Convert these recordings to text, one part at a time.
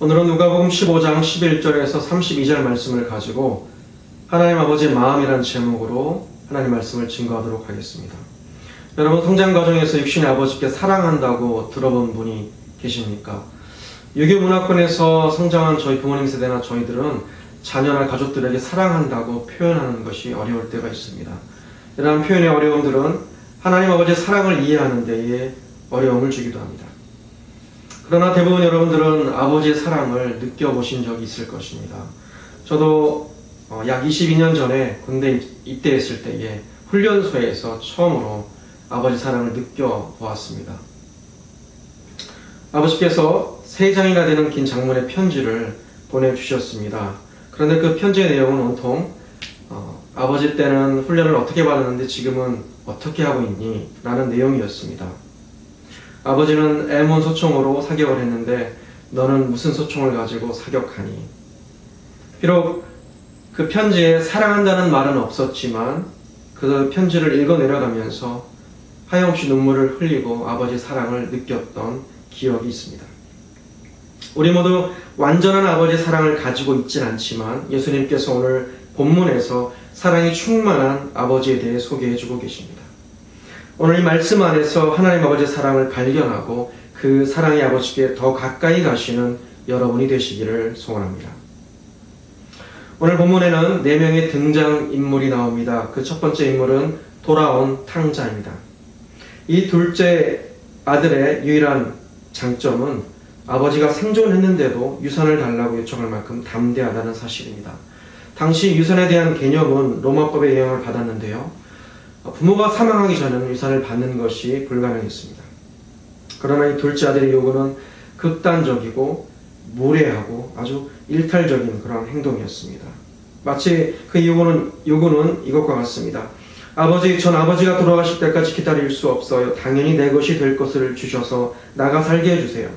오늘은 누가복음 15장 11절에서 32절 말씀을 가지고 하나님 아버지의 마음이라는 제목으로 하나님 말씀을 증거하도록 하겠습니다. 여러분, 성장 과정에서 육신의 아버지께 사랑한다고 들어본 분이 계십니까? 유교 문화권에서 성장한 저희 부모님 세대나 저희들은 자녀나 가족들에게 사랑한다고 표현하는 것이 어려울 때가 있습니다. 이러한 표현의 어려움들은 하나님 아버지의 사랑을 이해하는 데에 어려움을 주기도 합니다. 그러나 대부분 여러분들은 아버지의 사랑을 느껴보신 적이 있을 것입니다. 저도 약 22년 전에 군대 입대했을 때에 훈련소에서 처음으로 아버지 사랑을 느껴보았습니다. 아버지께서 3장이나 되는 긴 장문의 편지를 보내주셨습니다. 그런데 그 편지의 내용은 온통 아버지 때는 훈련을 어떻게 받았는데 지금은 어떻게 하고 있니? 라는 내용이었습니다. 아버지는 애몬 소총으로 사격을 했는데 너는 무슨 소총을 가지고 사격하니? 비록 그 편지에 사랑한다는 말은 없었지만 그 편지를 읽어 내려가면서 하염없이 눈물을 흘리고 아버지의 사랑을 느꼈던 기억이 있습니다. 우리 모두 완전한 아버지의 사랑을 가지고 있진 않지만 예수님께서 오늘 본문에서 사랑이 충만한 아버지에 대해 소개해주고 계십니다. 오늘 이 말씀 안에서 하나님 아버지의 사랑을 발견하고 그 사랑의 아버지께 더 가까이 가시는 여러분이 되시기를 소원합니다. 오늘 본문에는 4명의 등장인물이 나옵니다. 그 첫 번째 인물은 돌아온 탕자입니다. 이 둘째 아들의 유일한 장점은 아버지가 생존했는데도 유산을 달라고 요청할 만큼 담대하다는 사실입니다. 당시 유산에 대한 개념은 로마법의 영향을 받았는데요. 부모가 사망하기 전에는 유산을 받는 것이 불가능했습니다. 그러나 이 둘째 아들의 요구는 극단적이고 무례하고 아주 일탈적인 그런 행동이었습니다. 마치 그 요구는 이것과 같습니다. 아버지, 전 아버지가 돌아가실 때까지 기다릴 수 없어요. 당연히 내 것이 될 것을 주셔서 나가 살게 해주세요.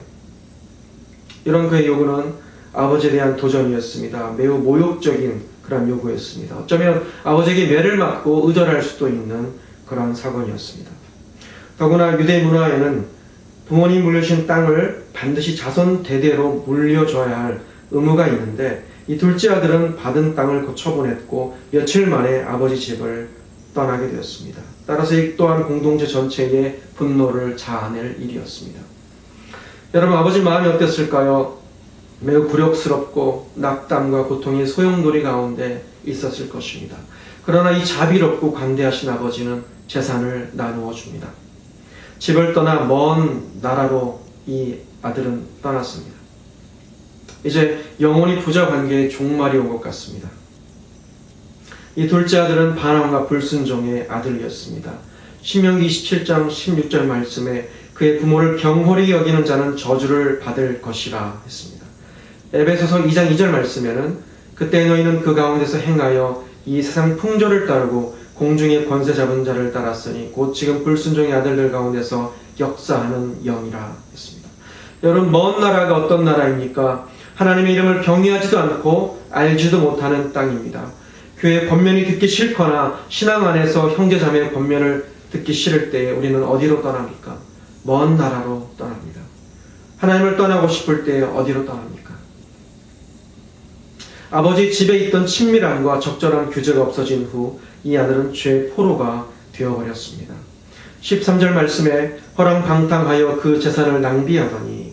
이런 그의 요구는 아버지에 대한 도전이었습니다. 매우 모욕적인 그런 요구였습니다. 어쩌면 아버지에게 매를 맞고 의절할 수도 있는 그런 사건이었습니다. 더구나 유대 문화에는 부모님 물려주신 땅을 반드시 자손 대대로 물려줘야 할 의무가 있는데 이 둘째 아들은 받은 땅을 고쳐보냈고 며칠 만에 아버지 집을 떠나게 되었습니다. 따라서 이 또한 공동체 전체의 분노를 자아낼 일이었습니다. 여러분, 아버지 마음이 어땠을까요? 매우 굴욕스럽고 낙담과 고통이 소용돌이 가운데 있었을 것입니다. 그러나 이 자비롭고 관대하신 아버지는 재산을 나누어 줍니다. 집을 떠나 먼 나라로 이 아들은 떠났습니다. 이제 영원히 부자 관계의 종말이 온 것 같습니다. 이 둘째 아들은 반항과 불순종의 아들이었습니다. 신명기 27장 16절 말씀에 그의 부모를 경홀히 여기는 자는 저주를 받을 것이라 했습니다. 에베소서 2장 2절 말씀에는 그때 너희는 그 가운데서 행하여 이 세상 풍조를 따르고 공중의 권세 잡은 자를 따랐으니 곧 지금 불순종의 아들들 가운데서 역사하는 영이라 했습니다. 여러분, 먼 나라가 어떤 나라입니까? 하나님의 이름을 경외하지도 않고 알지도 못하는 땅입니다. 교회 권면이 듣기 싫거나 신앙 안에서 형제자매의 권면을 듣기 싫을 때 우리는 어디로 떠납니까? 먼 나라로 떠납니다. 하나님을 떠나고 싶을 때 어디로 떠납니까? 아버지 집에 있던 친밀함과 적절한 규제가 없어진 후 이 아들은 죄의 포로가 되어버렸습니다. 13절 말씀에 허랑방탕하여 그 재산을 낭비하더니,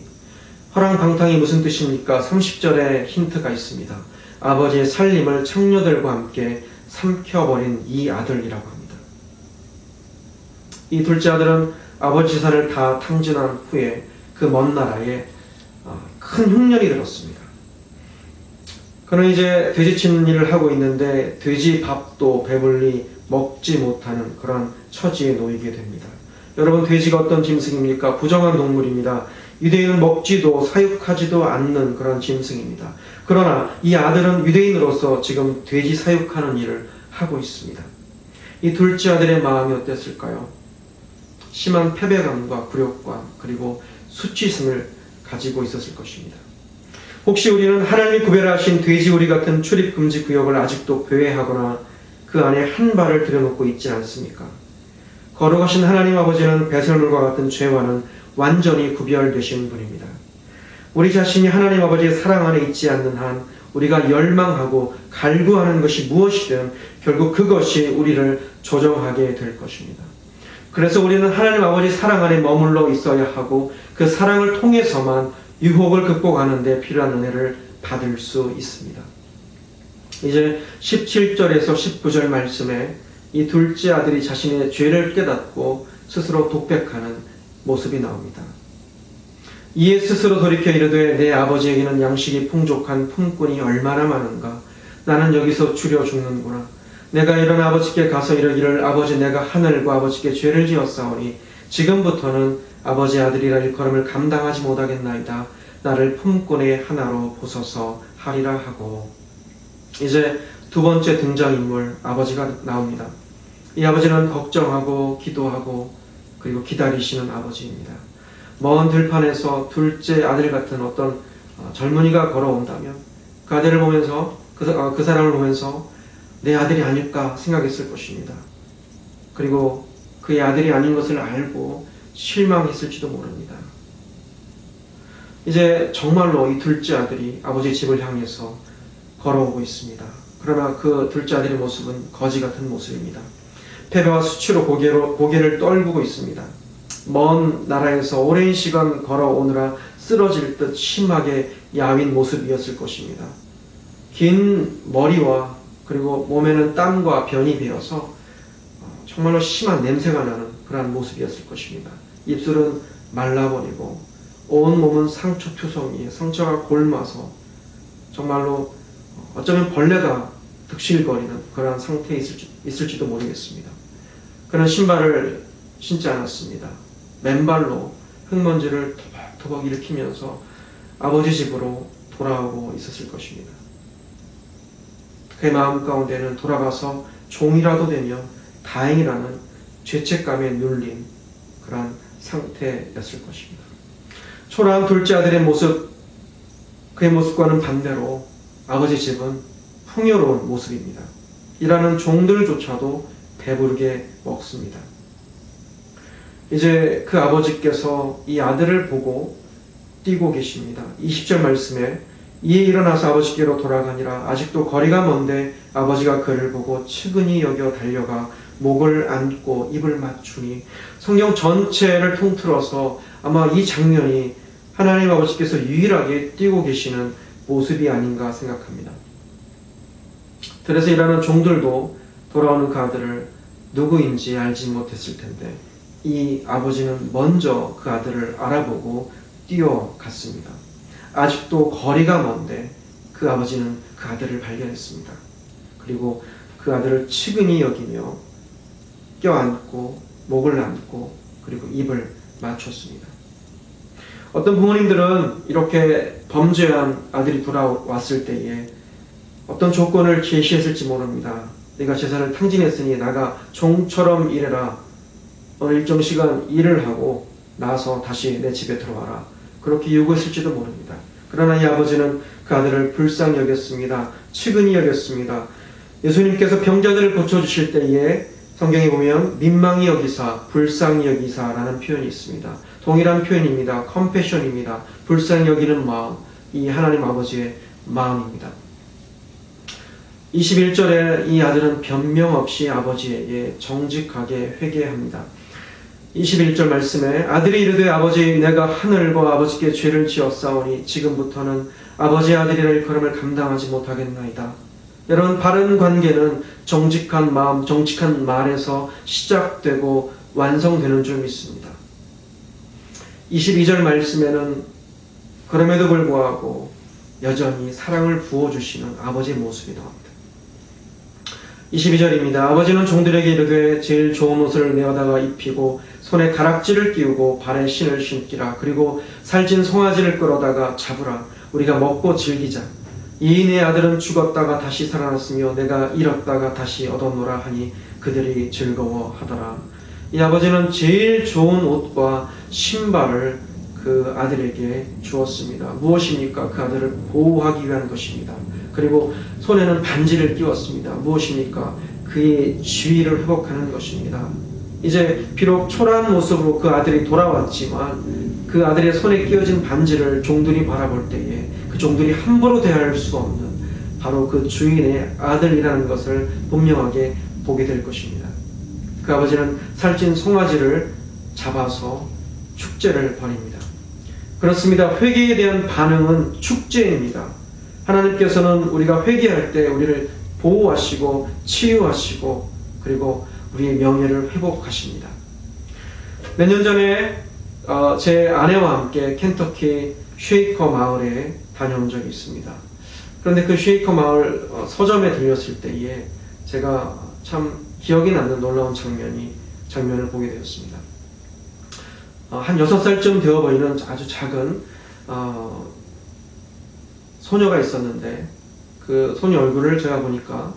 허랑방탕이 무슨 뜻입니까? 30절에 힌트가 있습니다. 아버지의 살림을 창녀들과 함께 삼켜버린 이 아들이라고 합니다. 이 둘째 아들은 아버지 재산을 다 탕진한 후에 그 먼 나라에 큰 흉년이 들었습니다. 그는 이제 돼지치는 일을 하고 있는데 돼지 밥도 배불리 먹지 못하는 그런 처지에 놓이게 됩니다. 여러분, 돼지가 어떤 짐승입니까? 부정한 동물입니다. 유대인은 먹지도 사육하지도 않는 그런 짐승입니다. 그러나 이 아들은 유대인으로서 지금 돼지 사육하는 일을 하고 있습니다. 이 둘째 아들의 마음이 어땠을까요? 심한 패배감과 굴욕감 그리고 수치심을 가지고 있었을 것입니다. 혹시 우리는 하나님이 구별하신 돼지우리 같은 출입금지 구역을 아직도 배회하거나 그 안에 한 발을 들여놓고 있지 않습니까? 거룩하신 하나님 아버지는 배설물과 같은 죄와는 완전히 구별되신 분입니다. 우리 자신이 하나님 아버지의 사랑 안에 있지 않는 한 우리가 열망하고 갈구하는 것이 무엇이든 결국 그것이 우리를 조정하게 될 것입니다. 그래서 우리는 하나님 아버지 사랑 안에 머물러 있어야 하고 그 사랑을 통해서만 유혹을 극복하는 데 필요한 은혜를 받을 수 있습니다. 이제 17절에서 19절 말씀에 이 둘째 아들이 자신의 죄를 깨닫고 스스로 독백하는 모습이 나옵니다. 이에 스스로 돌이켜 이르되 내 아버지에게는 양식이 풍족한 품꾼이 얼마나 많은가. 나는 여기서 주려 죽는구나. 내가 일어나 아버지께 가서 이르기를 아버지 내가 하늘과 아버지께 죄를 지었사오니 지금부터는 아버지 아들이라 일컬음을 감당하지 못하겠나이다. 나를 품꾼의 하나로 보소서 하리라 하고. 이제 두 번째 등장인물 아버지가 나옵니다. 이 아버지는 걱정하고 기도하고 그리고 기다리시는 아버지입니다. 먼 들판에서 둘째 아들 같은 어떤 젊은이가 걸어온다면 그 아들을 보면서 그 사람을 보면서 내 아들이 아닐까 생각했을 것입니다. 그리고 그의 아들이 아닌 것을 알고 실망했을지도 모릅니다. 이제 정말로 이 둘째 아들이 아버지의 집을 향해서 걸어오고 있습니다. 그러나 그 둘째 아들의 모습은 거지 같은 모습입니다. 패배와 수치로 고개를 떨구고 있습니다. 먼 나라에서 오랜 시간 걸어오느라 쓰러질 듯 심하게 야윈 모습이었을 것입니다. 긴 머리와 그리고 몸에는 땀과 변이 배어서 정말로 심한 냄새가 나는 그러한 모습이었을 것입니다. 입술은 말라버리고 온 몸은 상처투성이에 상처가 골마서 정말로 어쩌면 벌레가 득실거리는 그러한 상태에 있을지도 모르겠습니다. 그는 신발을 신지 않았습니다. 맨발로 흙먼지를 터벅터벅 일으키면서 아버지 집으로 돌아오고 있었을 것입니다. 그의 마음 가운데는 돌아가서 종이라도 되면 다행이라는 죄책감에 눌린 그러한 상태였을 것입니다. 초라한 둘째 아들의 모습, 그의 모습과는 반대로 아버지 집은 풍요로운 모습입니다. 일하는 종들조차도 배부르게 먹습니다. 이제 그 아버지께서 이 아들을 보고 뛰고 계십니다. 20절 말씀에 이에 일어나서 아버지께로 돌아가니라. 아직도 거리가 먼데 아버지가 그를 보고 측은히 여겨 달려가 목을 안고 입을 맞추니. 성경 전체를 통틀어서 아마 이 장면이 하나님 아버지께서 유일하게 뛰고 계시는 모습이 아닌가 생각합니다. 그래서 일하는 종들도 돌아오는 그 아들을 누구인지 알지 못했을 텐데 이 아버지는 먼저 그 아들을 알아보고 뛰어갔습니다. 아직도 거리가 먼데 그 아버지는 그 아들을 발견했습니다. 그리고 그 아들을 측은히 여기며 껴안고 목을 안고 그리고 입을 맞췄습니다. 어떤 부모님들은 이렇게 범죄한 아들이 돌아왔을 때에 어떤 조건을 제시했을지 모릅니다. 내가 제사를 탕진했으니 나가 종처럼 일해라. 어느 일정 시간 일을 하고 나서 다시 내 집에 들어와라. 그렇게 요구했을지도 모릅니다. 그러나 이 아버지는 그 아들을 불쌍히 여겼습니다. 측은히 여겼습니다. 예수님께서 병자들을 고쳐주실 때에 성경에 보면 민망히 여기사, 불쌍히 여기사라는 표현이 있습니다. 동일한 표현입니다. 컴패션입니다. 불쌍히 여기는 마음, 이 하나님 아버지의 마음입니다. 21절에 이 아들은 변명 없이 아버지에게 정직하게 회개합니다. 21절 말씀에 아들이 이르되 아버지 내가 하늘과 아버지께 죄를 지었사오니 지금부터는 아버지의 아들이라 일컬음을 감당하지 못하겠나이다. 여러분, 바른 관계는 정직한 마음, 정직한 말에서 시작되고 완성되는 줄 믿습니다. 22절 말씀에는 그럼에도 불구하고 여전히 사랑을 부어주시는 아버지의 모습이 나옵니다. 22절입니다. 아버지는 종들에게 이르되 제일 좋은 옷을 내어다가 입히고 손에 가락지를 끼우고 발에 신을 신기라. 그리고 살찐 송아지를 끌어다가 잡으라. 우리가 먹고 즐기자. 이 내 아들은 죽었다가 다시 살아났으며 내가 잃었다가 다시 얻었노라 하니 그들이 즐거워하더라. 이 아버지는 제일 좋은 옷과 신발을 그 아들에게 주었습니다. 무엇입니까? 그 아들을 보호하기 위한 것입니다. 그리고 손에는 반지를 끼웠습니다. 무엇입니까? 그의 지위를 회복하는 것입니다. 이제 비록 초라한 모습으로 그 아들이 돌아왔지만 그 아들의 손에 끼어진 반지를 종들이 바라볼 때에 그 종들이 함부로 대할 수 없는 바로 그 주인의 아들이라는 것을 분명하게 보게 될 것입니다. 그 아버지는 살찐 송아지를 잡아서 축제를 벌입니다. 그렇습니다. 회개에 대한 반응은 축제입니다. 하나님께서는 우리가 회개할 때 우리를 보호하시고 치유하시고 그리고 우리의 명예를 회복하십니다. 몇 년 전에 제 아내와 함께 켄터키 쉐이커 마을에 다녀온 적이 있습니다. 그런데 그 쉐이커 마을 서점에 들렸을 때에 제가 참 기억이 남는 놀라운 장면을 보게 되었습니다. 한 6살쯤 되어 보이는 아주 작은 소녀가 있었는데 그 소녀 얼굴을 제가 보니까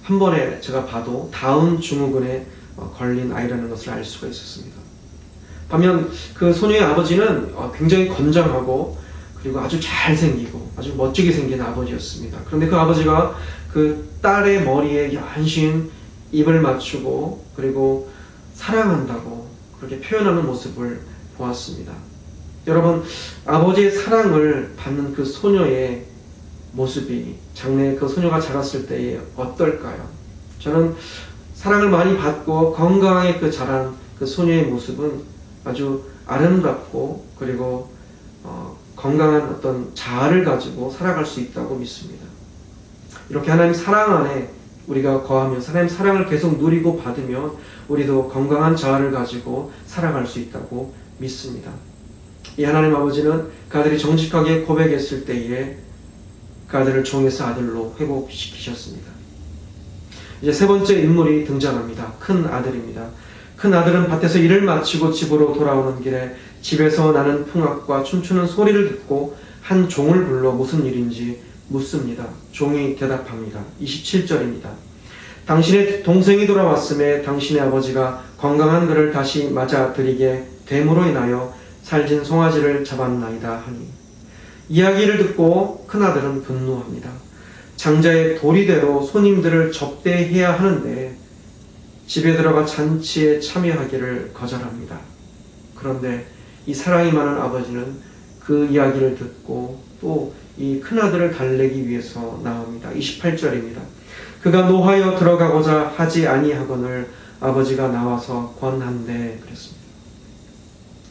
한 번에 제가 봐도 다운 증후군에 걸린 아이라는 것을 알 수가 있었습니다. 반면 그 소녀의 아버지는 굉장히 건장하고 그리고 아주 잘생기고 아주 멋지게 생긴 아버지였습니다. 그런데 그 아버지가 그 딸의 머리에 연신 입을 맞추고 그리고 사랑한다고 그렇게 표현하는 모습을 보았습니다. 여러분, 아버지의 사랑을 받는 그 소녀의 모습이 장래에 그 소녀가 자랐을 때에 어떨까요? 저는 사랑을 많이 받고 건강하게 자란 그 소녀의 모습은 아주 아름답고 그리고 건강한 어떤 자아를 가지고 살아갈 수 있다고 믿습니다. 이렇게 하나님 사랑 안에 우리가 거하며 하나님 사랑을 계속 누리고 받으면 우리도 건강한 자아를 가지고 살아갈 수 있다고 믿습니다. 이 하나님 아버지는 그 아들이 정직하게 고백했을 때에 그 아들을 종에서 아들로 회복시키셨습니다. 이제 세 번째 인물이 등장합니다. 큰 아들입니다. 큰 아들은 밭에서 일을 마치고 집으로 돌아오는 길에 집에서 나는 풍악과 춤추는 소리를 듣고 한 종을 불러 무슨 일인지 묻습니다. 종이 대답합니다. 27절입니다. 당신의 동생이 돌아왔음에 당신의 아버지가 건강한 그를 다시 맞아들이게 됨으로 인하여 살진 송아지를 잡았나이다 하니, 이야기를 듣고 큰아들은 분노합니다. 장자의 도리대로 손님들을 접대해야 하는데 집에 들어가 잔치에 참여하기를 거절합니다. 그런데 이 사랑이 많은 아버지는 그 이야기를 듣고 또 이 큰아들을 달래기 위해서 나옵니다. 28절입니다. 그가 노하여 들어가고자 하지 아니하거늘 아버지가 나와서 권한대 그랬습니다.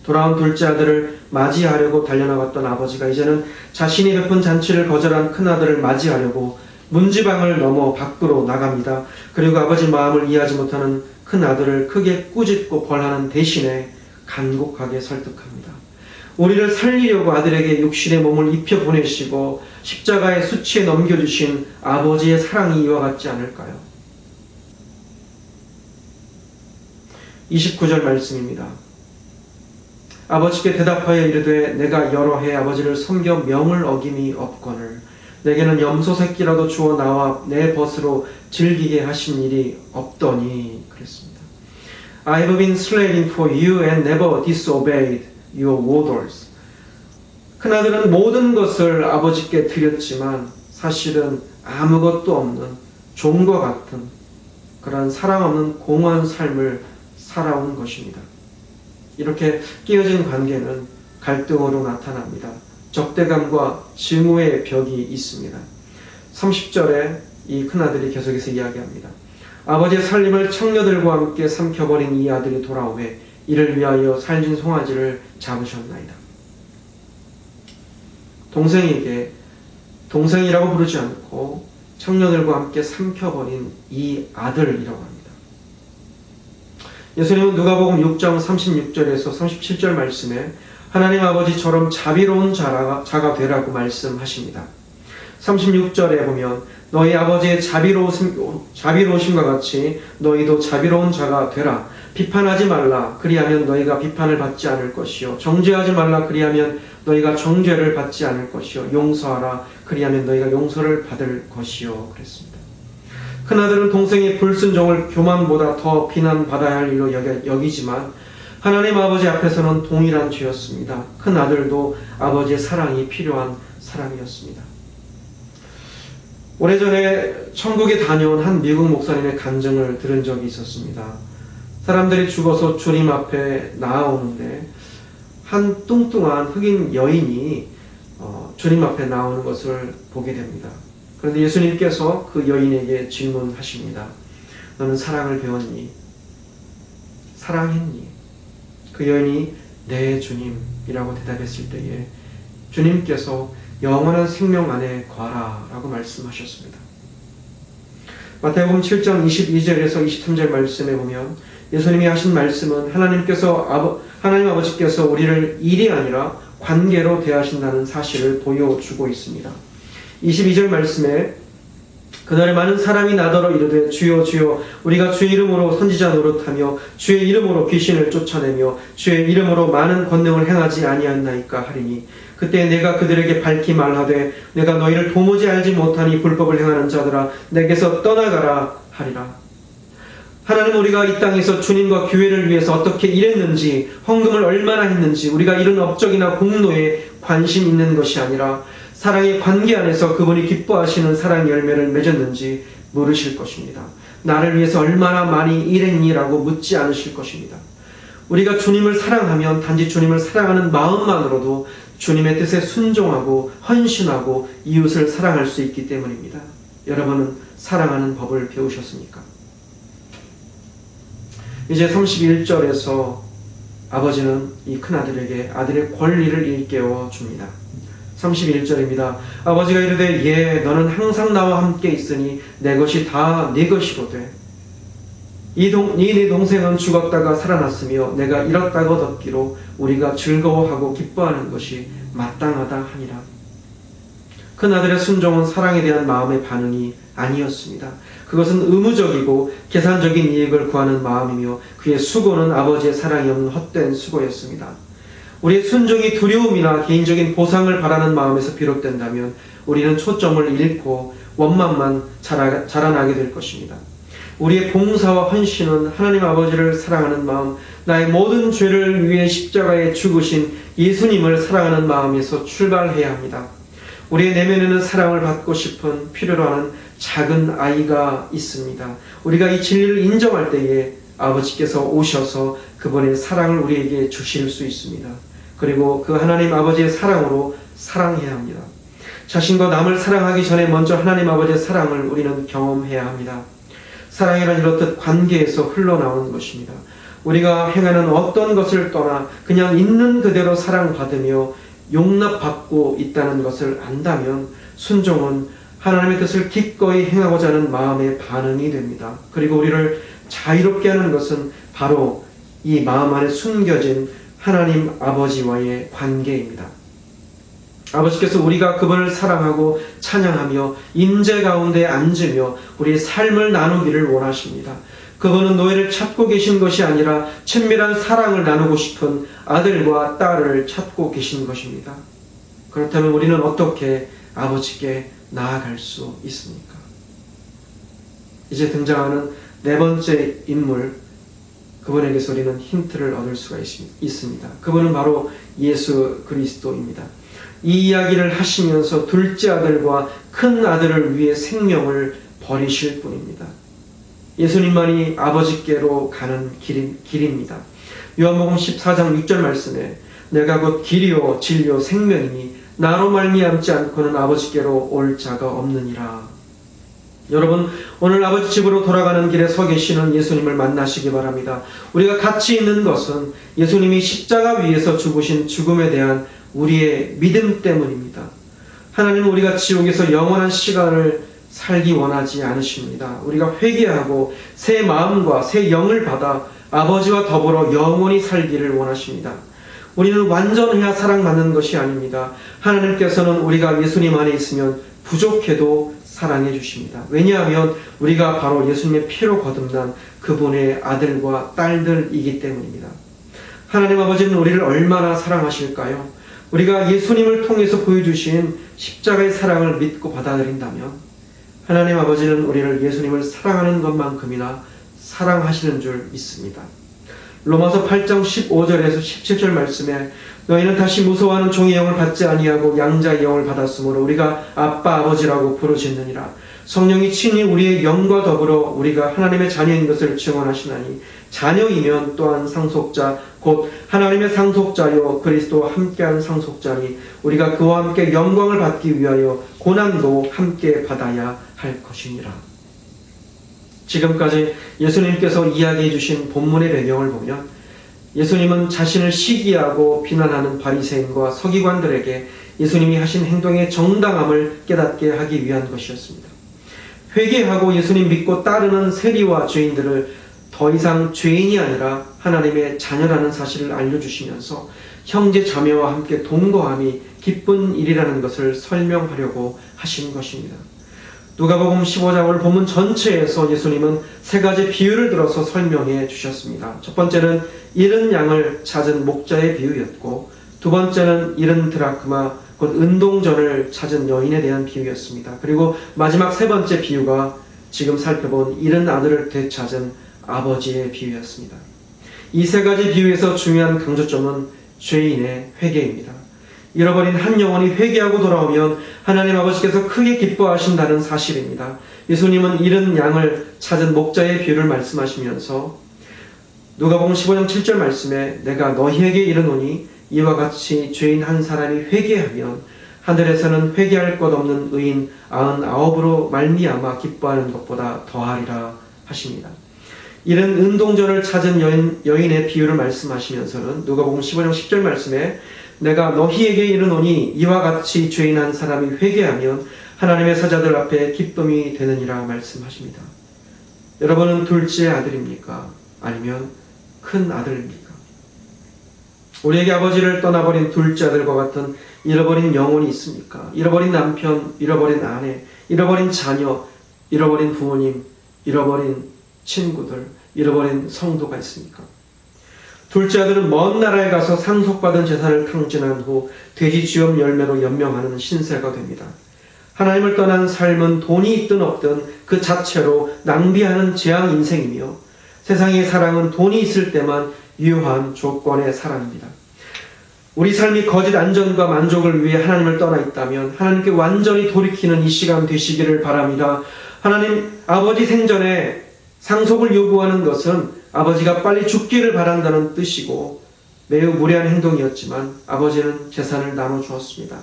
돌아온 둘째 아들을 맞이하려고 달려나갔던 아버지가 이제는 자신이 베푼 잔치를 거절한 큰아들을 맞이하려고 문지방을 넘어 밖으로 나갑니다. 그리고 아버지 마음을 이해하지 못하는 큰아들을 크게 꾸짖고 벌하는 대신에 간곡하게 설득합니다. 우리를 살리려고 아들에게 육신의 몸을 입혀 보내시고 십자가의 수치에 넘겨주신 아버지의 사랑이 이와 같지 않을까요? 29절 말씀입니다. 아버지께 대답하여 이르되 내가 여러 해 아버지를 섬겨 명을 어김이 없거늘 내게는 염소 새끼라도 주어 나와 내 벗으로 즐기게 하신 일이 없더니 그랬습니다. I have been slaving for you and never disobeyed your orders. 큰아들은 모든 것을 아버지께 드렸지만 사실은 아무것도 없는 종과 같은 그런 사랑 없는 공허한 삶을 살아온 것입니다. 이렇게 끼어진 관계는 갈등으로 나타납니다. 적대감과 증오의 벽이 있습니다. 30절에 이 큰아들이 계속해서 이야기합니다. 아버지의 살림을 청녀들과 함께 삼켜버린 이 아들이 돌아오매 이를 위하여 살진 송아지를 잡으셨나이다. 동생에게 동생이라고 부르지 않고 청녀들과 함께 삼켜버린 이 아들이라고 합니다. 예수님은 누가복음 6장 36절에서 37절 말씀에 하나님 아버지처럼 자비로운 자가 되라고 말씀하십니다. 36절에 보면 너희 아버지의 자비로우심과 같이 너희도 자비로운 자가 되라. 비판하지 말라. 그리하면 너희가 비판을 받지 않을 것이요. 정죄하지 말라. 그리하면 너희가 정죄를 받지 않을 것이요. 용서하라. 그리하면 너희가 용서를 받을 것이요. 그랬습니다. 큰아들은 동생의 불순종을 교만보다 더 비난받아야 할 일로 여기지만 하나님 아버지 앞에서는 동일한 죄였습니다. 큰아들도 아버지의 사랑이 필요한 사람이었습니다. 오래전에 천국에 다녀온 한 미국 목사님의 간증을 들은 적이 있었습니다. 사람들이 죽어서 주님 앞에 나아오는데 한 뚱뚱한 흑인 여인이 주님 앞에 나오는 것을 보게 됩니다. 그런데 예수님께서 그 여인에게 질문하십니다. 너는 사랑을 배웠니? 사랑했니? 그 여인이 네 주님이라고 대답했을 때에 주님께서 영원한 생명 안에 거하라 라고 말씀하셨습니다. 마태복음 7장 22절에서 23절 말씀에 보면 예수님이 하신 말씀은 하나님 아버지께서 우리를 일이 아니라 관계로 대하신다는 사실을 보여주고 있습니다. 22절 말씀에 그날에 많은 사람이 나더러 이르되 주여 주여 우리가 주의 이름으로 선지자 노릇하며 주의 이름으로 귀신을 쫓아내며 주의 이름으로 많은 권능을 행하지 아니하였나이까 하리니 그때 내가 그들에게 밝히 말하되 내가 너희를 도무지 알지 못하니 불법을 행하는 자들아 내게서 떠나가라 하리라. 하나님 우리가 이 땅에서 주님과 교회를 위해서 어떻게 일했는지 헌금을 얼마나 했는지 우리가 이룬 업적이나 공로에 관심 있는 것이 아니라 사랑의 관계 안에서 그분이 기뻐하시는 사랑의 열매를 맺었는지 물으실 것입니다. 나를 위해서 얼마나 많이 일했니라고 묻지 않으실 것입니다. 우리가 주님을 사랑하면 단지 주님을 사랑하는 마음만으로도 주님의 뜻에 순종하고 헌신하고 이웃을 사랑할 수 있기 때문입니다. 여러분은 사랑하는 법을 배우셨습니까? 이제 31절에서 아버지는 이 큰아들에게 아들의 권리를 일깨워 줍니다. 31절입니다. 아버지가 이르되 예 너는 항상 나와 함께 있으니 내 것이 다 네 것이로되 이 네 동생은 죽었다가 살아났으며 내가 잃었다고 얻기로 우리가 즐거워하고 기뻐하는 것이 마땅하다 하니라. 큰아들의 순종은 사랑에 대한 마음의 반응이 아니었습니다. 그것은 의무적이고 계산적인 이익을 구하는 마음이며 그의 수고는 아버지의 사랑이 없는 헛된 수고였습니다. 우리의 순종이 두려움이나 개인적인 보상을 바라는 마음에서 비롯된다면 우리는 초점을 잃고 원망만 자라나게 될 것입니다. 우리의 봉사와 헌신은 하나님 아버지를 사랑하는 마음, 나의 모든 죄를 위해 십자가에 죽으신 예수님을 사랑하는 마음에서 출발해야 합니다. 우리의 내면에는 사랑을 받고 싶은 필요로 하는 작은 아이가 있습니다. 우리가 이 진리를 인정할 때에 아버지께서 오셔서 그분의 사랑을 우리에게 주실 수 있습니다. 그리고 그 하나님 아버지의 사랑으로 사랑해야 합니다. 자신과 남을 사랑하기 전에 먼저 하나님 아버지의 사랑을 우리는 경험해야 합니다. 사랑이란 이렇듯 관계에서 흘러나오는 것입니다. 우리가 행하는 어떤 것을 떠나 그냥 있는 그대로 사랑받으며 용납받고 있다는 것을 안다면 순종은 하나님의 뜻을 기꺼이 행하고자 하는 마음의 반응이 됩니다. 그리고 우리를 자유롭게 하는 것은 바로 이 마음 안에 숨겨진 하나님 아버지와의 관계입니다. 아버지께서 우리가 그분을 사랑하고 찬양하며 임재 가운데 앉으며 우리의 삶을 나누기를 원하십니다. 그분은 노예를 찾고 계신 것이 아니라 친밀한 사랑을 나누고 싶은 아들과 딸을 찾고 계신 것입니다. 그렇다면 우리는 어떻게 아버지께 나아갈 수 있습니까? 이제 등장하는 네 번째 인물, 그분에게서 우리는 힌트를 얻을 수가 있습니다. 그분은 바로 예수 그리스도입니다. 이 이야기를 하시면서 둘째 아들과 큰 아들을 위해 생명을 버리실 분입니다. 예수님만이 아버지께로 가는 길입니다. 요한복음 14장 6절 말씀에 내가 곧 길이요 진리요 생명이니 나로 말미암지 않고는 아버지께로 올 자가 없느니라. 여러분, 오늘 아버지 집으로 돌아가는 길에 서 계시는 예수님을 만나시기 바랍니다. 우리가 가치 있는 것은 예수님이 십자가 위에서 죽으신 죽음에 대한 우리의 믿음 때문입니다. 하나님은 우리가 지옥에서 영원한 시간을 살기 원하지 않으십니다. 우리가 회개하고 새 마음과 새 영을 받아 아버지와 더불어 영원히 살기를 원하십니다. 우리는 완전해야 사랑받는 것이 아닙니다. 하나님께서는 우리가 예수님 안에 있으면 부족해도 사랑해 주십니다. 왜냐하면 우리가 바로 예수님의 피로 거듭난 그분의 아들과 딸들이기 때문입니다. 하나님 아버지는 우리를 얼마나 사랑하실까요? 우리가 예수님을 통해서 보여주신 십자가의 사랑을 믿고 받아들인다면 하나님 아버지는 우리를 예수님을 사랑하는 것만큼이나 사랑하시는 줄 믿습니다. 로마서 8장 15절에서 17절 말씀에 너희는 다시 무서워하는 종의 영을 받지 아니하고 양자의 영을 받았으므로 우리가 아빠 아버지라고 부르짖느니라. 성령이 친히 우리의 영과 더불어 우리가 하나님의 자녀인 것을 증언하시나니 자녀이면 또한 상속자 곧 하나님의 상속자요 그리스도와 함께한 상속자니 우리가 그와 함께 영광을 받기 위하여 고난도 함께 받아야 할 것이니라. 지금까지 예수님께서 이야기해 주신 본문의 배경을 보면 예수님은 자신을 시기하고 비난하는 바리새인과 서기관들에게 예수님이 하신 행동의 정당함을 깨닫게 하기 위한 것이었습니다. 회개하고 예수님 믿고 따르는 세리와 죄인들을 더 이상 죄인이 아니라 하나님의 자녀라는 사실을 알려주시면서 형제 자매와 함께 동거함이 기쁜 일이라는 것을 설명하려고 하신 것입니다. 누가복음 15장을 본문 전체에서 예수님은 세 가지 비유를 들어서 설명해 주셨습니다. 첫 번째는 잃은 양을 찾은 목자의 비유였고, 두 번째는 잃은 드라크마 곧 은동전을 찾은 여인에 대한 비유였습니다. 그리고 마지막 세 번째 비유가 지금 살펴본 잃은 아들을 되찾은 아버지의 비유였습니다. 이 세 가지 비유에서 중요한 강조점은 죄인의 회개입니다. 잃어버린 한 영혼이 회개하고 돌아오면 하나님 아버지께서 크게 기뻐하신다는 사실입니다. 예수님은 잃은 양을 찾은 목자의 비유를 말씀하시면서 누가복음 15장 7절 말씀에 내가 너희에게 이르노니 이와 같이 죄인 한 사람이 회개하면 하늘에서는 회개할 것 없는 의인 99으로 말미암아 기뻐하는 것보다 더하리라 하십니다. 이런 은동전을 찾은 여인의 비유를 말씀하시면서는 누가복음 15장 10절 말씀에 내가 너희에게 이르노니 이와 같이 죄인 한 사람이 회개하면 하나님의 사자들 앞에 기쁨이 되느니라 말씀하십니다. 여러분은 둘째 아들입니까? 아니면 큰 아들입니까? 우리에게 아버지를 떠나버린 둘째 아들과 같은 잃어버린 영혼이 있습니까? 잃어버린 남편, 잃어버린 아내, 잃어버린 자녀, 잃어버린 부모님, 잃어버린 친구들, 잃어버린 성도가 있습니까? 둘째 아들은 먼 나라에 가서 상속받은 재산을 탕진한 후 돼지 쥐염 열매로 연명하는 신세가 됩니다. 하나님을 떠난 삶은 돈이 있든 없든 그 자체로 낭비하는 재앙 인생이며 세상의 사랑은 돈이 있을 때만 유효한 조건의 사랑입니다. 우리 삶이 거짓 안전과 만족을 위해 하나님을 떠나 있다면 하나님께 완전히 돌이키는 이 시간 되시기를 바랍니다. 하나님 아버지 생전에 상속을 요구하는 것은 아버지가 빨리 죽기를 바란다는 뜻이고 매우 무례한 행동이었지만 아버지는 재산을 나눠주었습니다.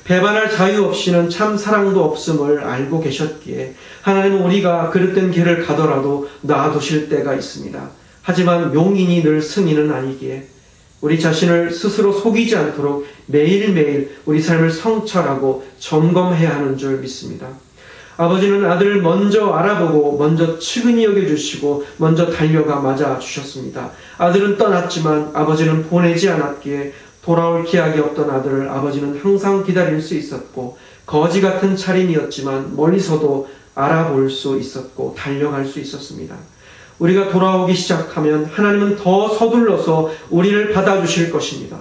배반할 자유 없이는 참 사랑도 없음을 알고 계셨기에 하나님은 우리가 그릇된 길을 가더라도 놔두실 때가 있습니다. 하지만 용인이 늘 승인은 아니기에 우리 자신을 스스로 속이지 않도록 매일매일 우리 삶을 성찰하고 점검해야 하는 줄 믿습니다. 아버지는 아들을 먼저 알아보고 먼저 측은히 여겨주시고 먼저 달려가 맞아주셨습니다. 아들은 떠났지만 아버지는 보내지 않았기에 돌아올 기약이 없던 아들을 아버지는 항상 기다릴 수 있었고 거지 같은 차림이었지만 멀리서도 알아볼 수 있었고 달려갈 수 있었습니다. 우리가 돌아오기 시작하면 하나님은 더 서둘러서 우리를 받아주실 것입니다.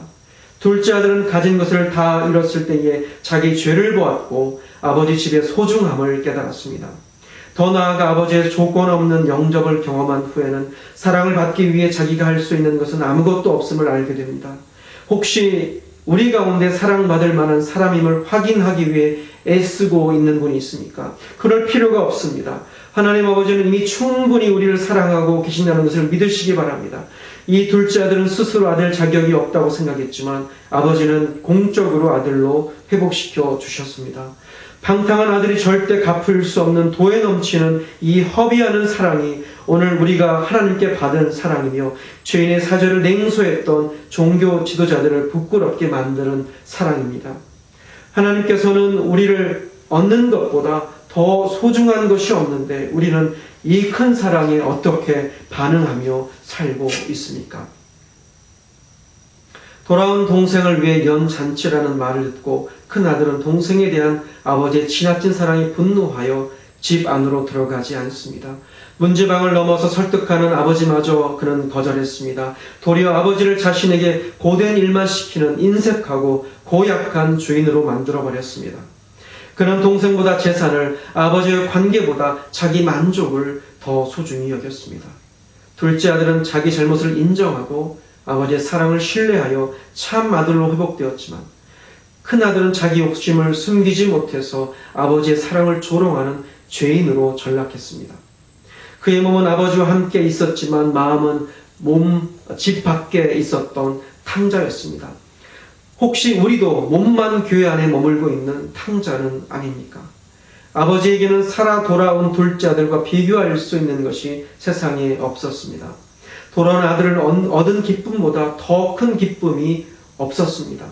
둘째 아들은 가진 것을 다 잃었을 때에 자기 죄를 보았고 아버지 집의 소중함을 깨달았습니다. 더 나아가 아버지의 조건 없는 영접을 경험한 후에는 사랑을 받기 위해 자기가 할 수 있는 것은 아무것도 없음을 알게 됩니다. 혹시 우리 가운데 사랑받을 만한 사람임을 확인하기 위해 애쓰고 있는 분이 있습니까? 그럴 필요가 없습니다. 하나님 아버지는 이미 충분히 우리를 사랑하고 계신다는 것을 믿으시기 바랍니다. 이 둘째 아들은 스스로 아들 자격이 없다고 생각했지만 아버지는 공적으로 아들로 회복시켜 주셨습니다. 방탕한 아들이 절대 갚을 수 없는 도에 넘치는 이 허비하는 사랑이 오늘 우리가 하나님께 받은 사랑이며 죄인의 사죄를 냉소했던 종교 지도자들을 부끄럽게 만드는 사랑입니다. 하나님께서는 우리를 얻는 것보다 더 소중한 것이 없는데 우리는 이 큰 사랑에 어떻게 반응하며 살고 있습니까? 돌아온 동생을 위해 연잔치라는 말을 듣고 큰아들은 동생에 대한 아버지의 지나친 사랑에 분노하여 집 안으로 들어가지 않습니다. 문지방을 넘어서 설득하는 아버지마저 그는 거절했습니다. 도리어 아버지를 자신에게 고된 일만 시키는 인색하고 고약한 주인으로 만들어버렸습니다. 그는 동생보다 재산을, 아버지의 관계보다 자기 만족을 더 소중히 여겼습니다. 둘째 아들은 자기 잘못을 인정하고 아버지의 사랑을 신뢰하여 참 아들로 회복되었지만 큰아들은 자기 욕심을 숨기지 못해서 아버지의 사랑을 조롱하는 죄인으로 전락했습니다. 그의 몸은 아버지와 함께 있었지만 마음은 집 밖에 있었던 탕자였습니다. 혹시 우리도 몸만 교회 안에 머물고 있는 탕자는 아닙니까? 아버지에게는 살아 돌아온 둘째 아들과 비교할 수 있는 것이 세상에 없었습니다. 돌아온 아들을 얻은 기쁨보다 더 큰 기쁨이 없었습니다.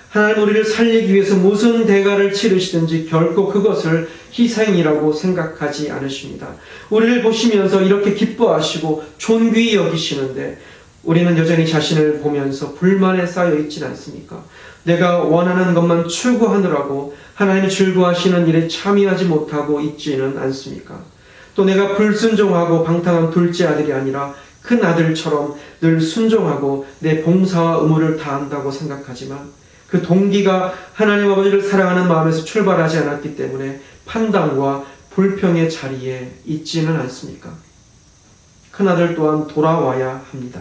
하나님 우리를 살리기 위해서 무슨 대가를 치르시든지 결코 그것을 희생이라고 생각하지 않으십니다. 우리를 보시면서 이렇게 기뻐하시고 존귀히 여기시는데 우리는 여전히 자신을 보면서 불만에 쌓여 있진 않습니까? 내가 원하는 것만 추구하느라고 하나님이 즐거워하시는 일에 참여하지 못하고 있지는 않습니까? 또 내가 불순종하고 방탕한 둘째 아들이 아니라 큰 아들처럼 늘 순종하고 내 봉사와 의무를 다한다고 생각하지만 그 동기가 하나님 아버지를 사랑하는 마음에서 출발하지 않았기 때문에 판단과 불평의 자리에 있지는 않습니까? 큰아들 또한 돌아와야 합니다.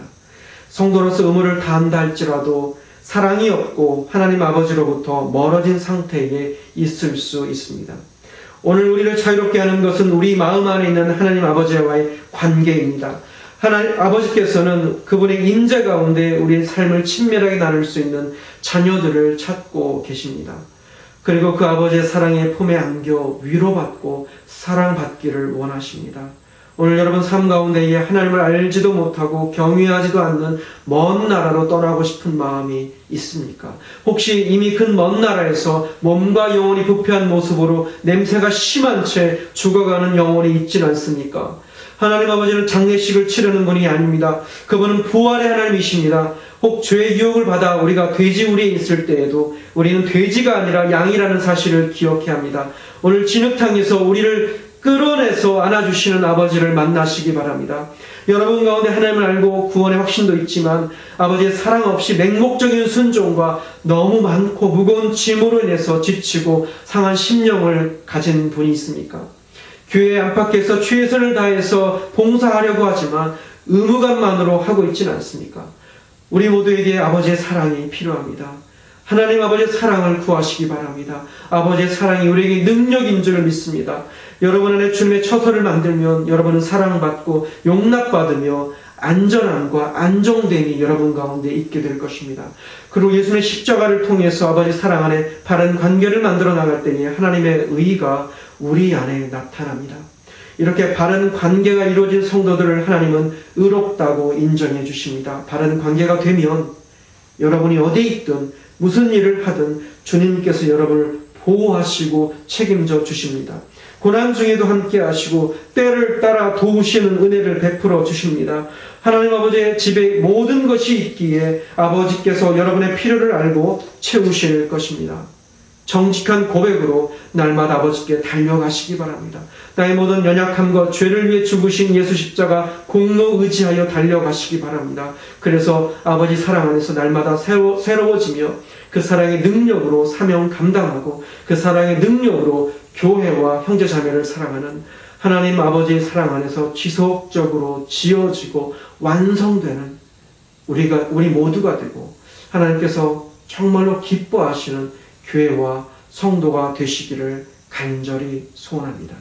성도로서 의무를 다한다 할지라도 사랑이 없고 하나님 아버지로부터 멀어진 상태에 있을 수 있습니다. 오늘 우리를 자유롭게 하는 것은 우리 마음 안에 있는 하나님 아버지와의 관계입니다. 하나님 아버지께서는 그분의 임재 가운데 우리의 삶을 친밀하게 나눌 수 있는 자녀들을 찾고 계십니다. 그리고 그 아버지의 사랑의 품에 안겨 위로받고 사랑받기를 원하십니다. 오늘 여러분 삶 가운데에 하나님을 알지도 못하고 경외하지도 않는 먼 나라로 떠나고 싶은 마음이 있습니까? 혹시 이미 그 먼 나라에서 몸과 영혼이 부패한 모습으로 냄새가 심한 채 죽어가는 영혼이 있진 않습니까? 하나님 아버지는 장례식을 치르는 분이 아닙니다. 그분은 부활의 하나님이십니다. 혹 죄의 유혹을 받아 우리가 돼지우리에 있을 때에도 우리는 돼지가 아니라 양이라는 사실을 기억해야 합니다. 오늘 진흙탕에서 우리를 끌어내서 안아주시는 아버지를 만나시기 바랍니다. 여러분 가운데 하나님을 알고 구원의 확신도 있지만 아버지의 사랑 없이 맹목적인 순종과 너무 많고 무거운 짐으로 인해서 지치고 상한 심령을 가진 분이 있습니까? 교회 안팎에서 최선을 다해서 봉사하려고 하지만 의무감만으로 하고 있지는 않습니까? 우리 모두에게 아버지의 사랑이 필요합니다. 하나님 아버지의 사랑을 구하시기 바랍니다. 아버지의 사랑이 우리에게 능력인 줄 믿습니다. 여러분 안에 주님의 처소를 만들면 여러분은 사랑받고 용납받으며 안전함과 안정됨이 여러분 가운데 있게 될 것입니다. 그리고 예수님의 십자가를 통해서 아버지 사랑 안에 바른 관계를 만들어 나갈 때니 하나님의 의가 우리 안에 나타납니다. 이렇게 바른 관계가 이루어진 성도들을 하나님은 의롭다고 인정해 주십니다. 바른 관계가 되면 여러분이 어디에 있든 무슨 일을 하든 주님께서 여러분을 보호하시고 책임져 주십니다. 고난 중에도 함께 하시고 때를 따라 도우시는 은혜를 베풀어 주십니다. 하나님 아버지의 집에 모든 것이 있기에 아버지께서 여러분의 필요를 알고 채우실 것입니다. 정직한 고백으로 날마다 아버지께 달려가시기 바랍니다. 나의 모든 연약함과 죄를 위해 죽으신 예수 십자가 공로 의지하여 달려가시기 바랍니다. 그래서 아버지 사랑 안에서 날마다 새로워지며 그 사랑의 능력으로 사명 감당하고 그 사랑의 능력으로 교회와 형제자매를 사랑하는 하나님 아버지의 사랑 안에서 지속적으로 지어지고 완성되는 우리 모두가 되고 하나님께서 정말로 기뻐하시는 교회와 성도가 되시기를 간절히 소원합니다.